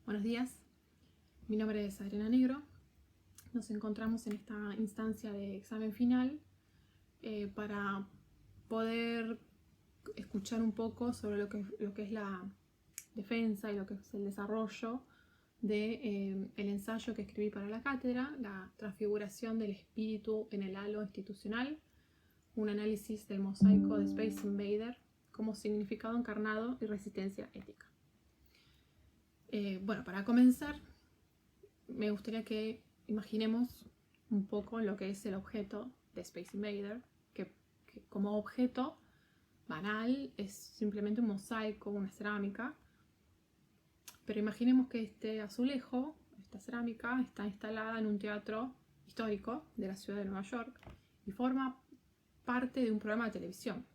Buenos días, mi nombre es Adriana Negro. Nos encontramos en esta instancia de examen final para poder escuchar un poco sobre lo que es la defensa y lo que es el desarrollo de el ensayo que escribí para la cátedra, la transfiguración del espíritu en el halo institucional, un análisis del mosaico de Space Invader como significado encarnado y resistencia ética. Bueno, para comenzar, me gustaría que imaginemos un poco lo que es el objeto de Space Invader, que como objeto banal es simplemente un mosaico, una cerámica, pero imaginemos que este azulejo, esta cerámica, está instalada en un teatro histórico de la ciudad de Nueva York y forma parte de un programa de televisión.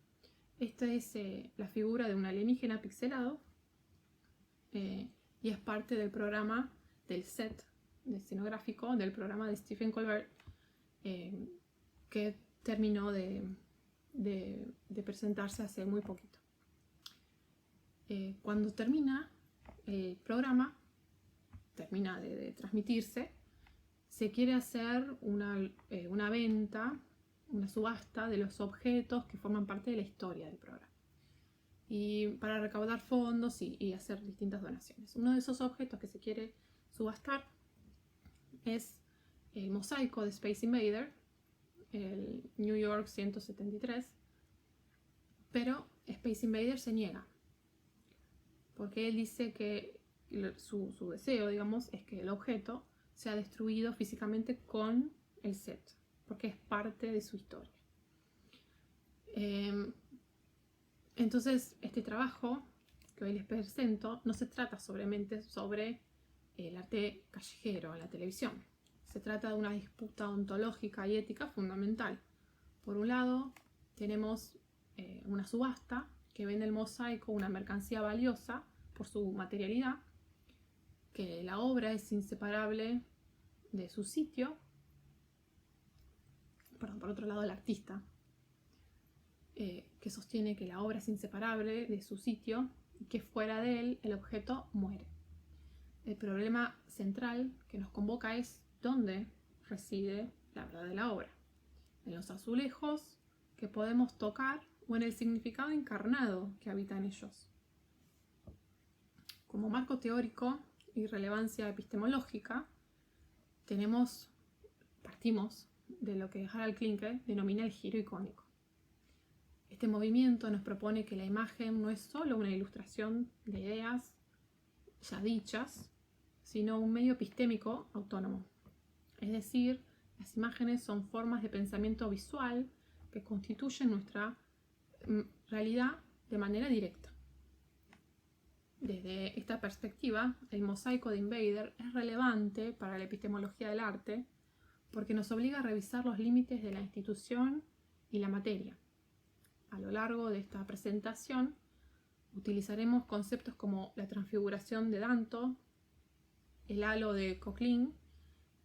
Esta es la figura de un alienígena pixelado y es parte del programa del set escenográfico del programa de Stephen Colbert que terminó de presentarse hace muy poquito. Cuando termina el programa, termina de transmitirse, se quiere hacer una venta, una subasta de los objetos que forman parte de la historia del programa. Y para recaudar fondos y hacer distintas donaciones. Uno de esos objetos que se quiere subastar es el mosaico de Space Invader, el New York 173, pero Space Invader se niega, porque él dice que su deseo, digamos, es que el objeto sea destruido físicamente con el set, porque es parte de su historia. Entonces, este trabajo que hoy les presento no se trata solamente sobre el arte callejero, la televisión. Se trata de una disputa ontológica y ética fundamental. Por un lado, tenemos una subasta que vende el mosaico, una mercancía valiosa por su materialidad, que la obra es inseparable de su sitio. Por otro lado, el artista, que sostiene que la obra es inseparable de su sitio y que fuera de él el objeto muere. El problema central que nos convoca es dónde reside la verdad de la obra. En los azulejos que podemos tocar o en el significado encarnado que habita en ellos. Como marco teórico y relevancia epistemológica, partimos de lo que Harald Klinke denomina el giro icónico. Este movimiento nos propone que la imagen no es solo una ilustración de ideas ya dichas, sino un medio epistémico autónomo. Es decir, las imágenes son formas de pensamiento visual que constituyen nuestra realidad de manera directa. Desde esta perspectiva, el mosaico de Invader es relevante para la epistemología del arte porque nos obliga a revisar los límites de la institución y la materia. A lo largo de esta presentación utilizaremos conceptos como la transfiguración de Danto, el halo de Coquelin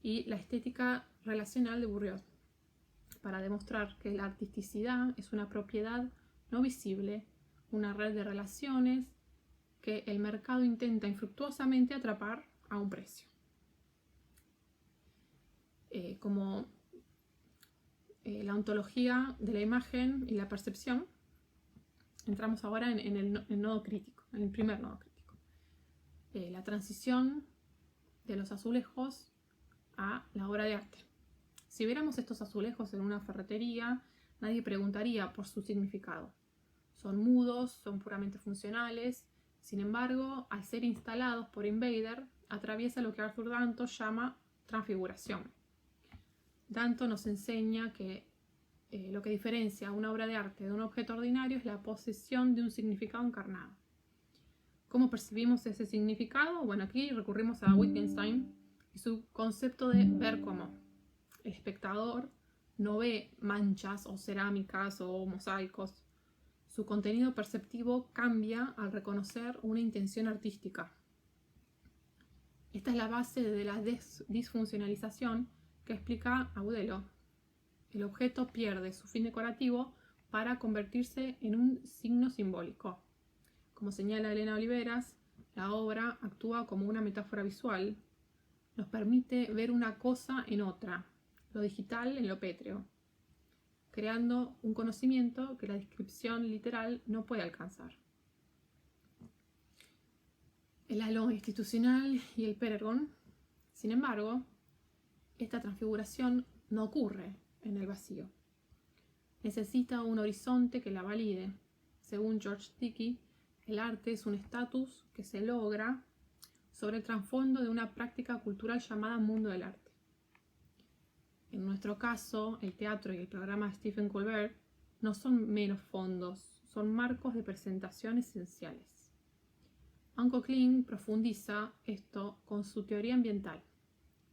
y la estética relacional de Bourdieu, para demostrar que la artisticidad es una propiedad no visible, una red de relaciones que el mercado intenta infructuosamente atrapar a un precio. Como la ontología de la imagen y la percepción, entramos ahora en el nodo crítico, en el primer nodo crítico. La transición de los azulejos a la obra de arte. Si viéramos estos azulejos en una ferretería, nadie preguntaría por su significado. Son mudos, son puramente funcionales. Sin embargo, al ser instalados por Invader, atraviesa lo que Arthur Danto llama transfiguración. Danto nos enseña que lo que diferencia una obra de arte de un objeto ordinario es la posesión de un significado encarnado. ¿Cómo percibimos ese significado? Bueno, aquí recurrimos a Wittgenstein y su concepto de ver cómo. El espectador no ve manchas o cerámicas o mosaicos. Su contenido perceptivo cambia al reconocer una intención artística. Esta es la base de la disfuncionalización que explica Agudelo. El objeto pierde su fin decorativo para convertirse en un signo simbólico. Como señala Elena Oliveras, La obra actúa como una metáfora visual, nos permite ver una cosa en otra, lo digital en lo pétreo, creando un conocimiento que la descripción literal no puede alcanzar. El halo institucional y el Péregon, sin embargo, esta transfiguración no ocurre en el vacío. Necesita un horizonte que la valide. Según George Dickey, el arte es un estatus que se logra sobre el trasfondo de una práctica cultural llamada mundo del arte. En nuestro caso, el teatro y el programa de Stephen Colbert no son meros fondos, son marcos de presentación esenciales. Anko Kling profundiza esto con su teoría ambiental.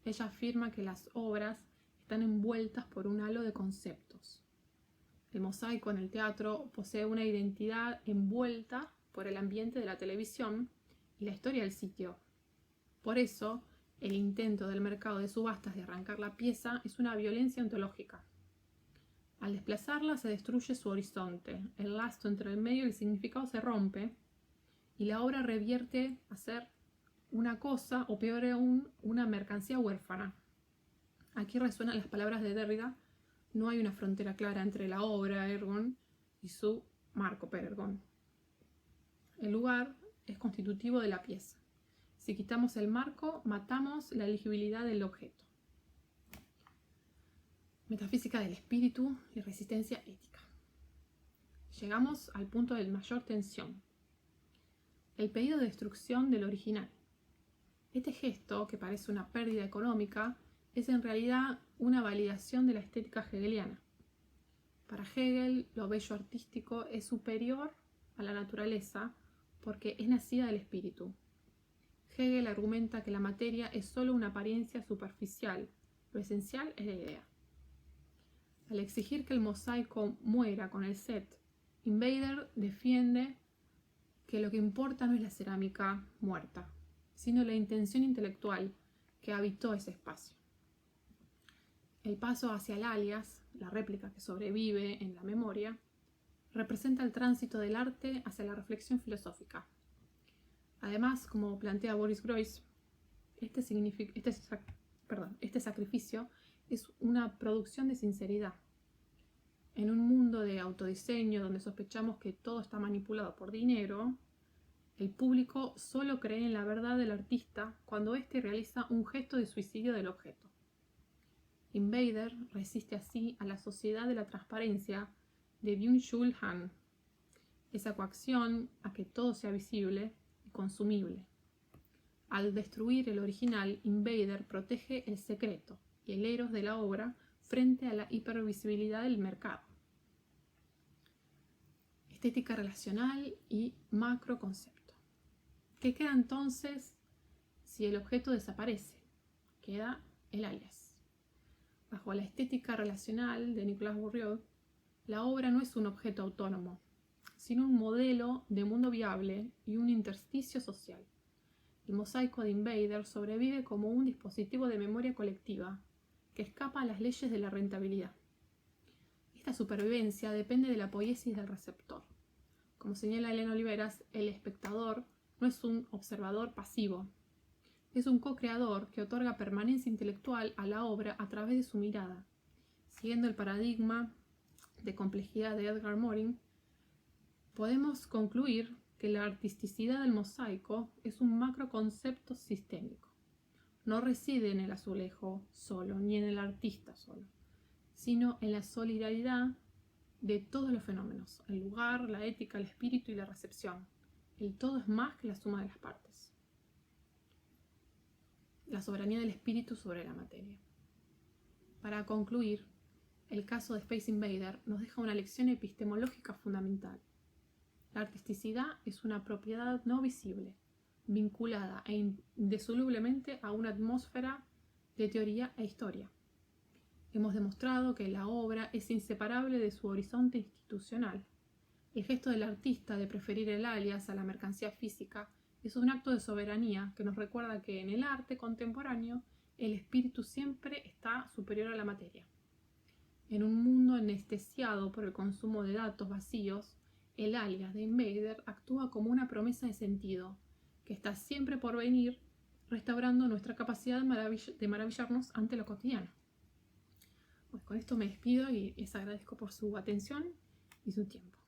Ella afirma que las obras están envueltas por un halo de conceptos. El mosaico en el teatro posee una identidad envuelta por el ambiente de la televisión y la historia del sitio. Por eso, el intento del mercado de subastas de arrancar la pieza es una violencia ontológica. Al desplazarla se destruye su horizonte, el lazo entre el medio y el significado se rompe y la obra revierte a ser una cosa o peor aún, una mercancía huérfana. Aquí resuenan las palabras de Derrida: no hay una frontera clara entre la obra ergon y su marco Péregon. El lugar es constitutivo de la pieza. Si quitamos el marco, matamos la legibilidad del objeto. Metafísica del espíritu y resistencia ética. Llegamos al punto de mayor tensión. El pedido de destrucción del original. Este gesto, que parece una pérdida económica, es en realidad una validación de la estética hegeliana. Para Hegel, lo bello artístico es superior a la naturaleza porque es nacida del espíritu. Hegel argumenta que la materia es solo una apariencia superficial, lo esencial es la idea. Al exigir que el mosaico muera con el set, Invader defiende que lo que importa no es la cerámica muerta, sino la intención intelectual que habitó ese espacio. El paso hacia el alias, la réplica que sobrevive en la memoria, representa el tránsito del arte hacia la reflexión filosófica. Además, como plantea Boris Groys, este sacrificio es una producción de sinceridad. En un mundo de autodiseño donde sospechamos que todo está manipulado por dinero, el público solo cree en la verdad del artista cuando éste realiza un gesto de suicidio del objeto. Invader resiste así a la sociedad de la transparencia de Byung-Chul Han, esa coacción a que todo sea visible y consumible. Al destruir el original, Invader protege el secreto y el eros de la obra frente a la hipervisibilidad del mercado. Estética relacional y macroconcepto. ¿Qué queda entonces si el objeto desaparece? Queda el alias. Bajo la estética relacional de Nicolas Bourriaud, la obra no es un objeto autónomo, sino un modelo de mundo viable y un intersticio social. El mosaico de Invader sobrevive como un dispositivo de memoria colectiva que escapa a las leyes de la rentabilidad. Esta supervivencia depende de la poiesis del receptor. Como señala Elena Oliveras, el espectador no es un observador pasivo, es un co-creador que otorga permanencia intelectual a la obra a través de su mirada. Siguiendo el paradigma de complejidad de Edgar Morin, podemos concluir que la artisticidad del mosaico es un macroconcepto sistémico. No reside en el azulejo solo, ni en el artista solo, sino en la solidaridad de todos los fenómenos, el lugar, la ética, el espíritu y la recepción. El todo es más que la suma de las partes. La soberanía del espíritu sobre la materia. Para concluir, el caso de Space Invader nos deja una lección epistemológica fundamental. La artisticidad es una propiedad no visible, vinculada e indisolublemente a una atmósfera de teoría e historia. Hemos demostrado que la obra es inseparable de su horizonte institucional. El gesto del artista de preferir el alias a la mercancía física es un acto de soberanía que nos recuerda que en el arte contemporáneo el espíritu siempre está superior a la materia. En un mundo anestesiado por el consumo de datos vacíos, el alias de Invader actúa como una promesa de sentido, que está siempre por venir, restaurando nuestra capacidad de maravillarnos ante lo cotidiano. Pues con esto me despido y les agradezco por su atención y su tiempo.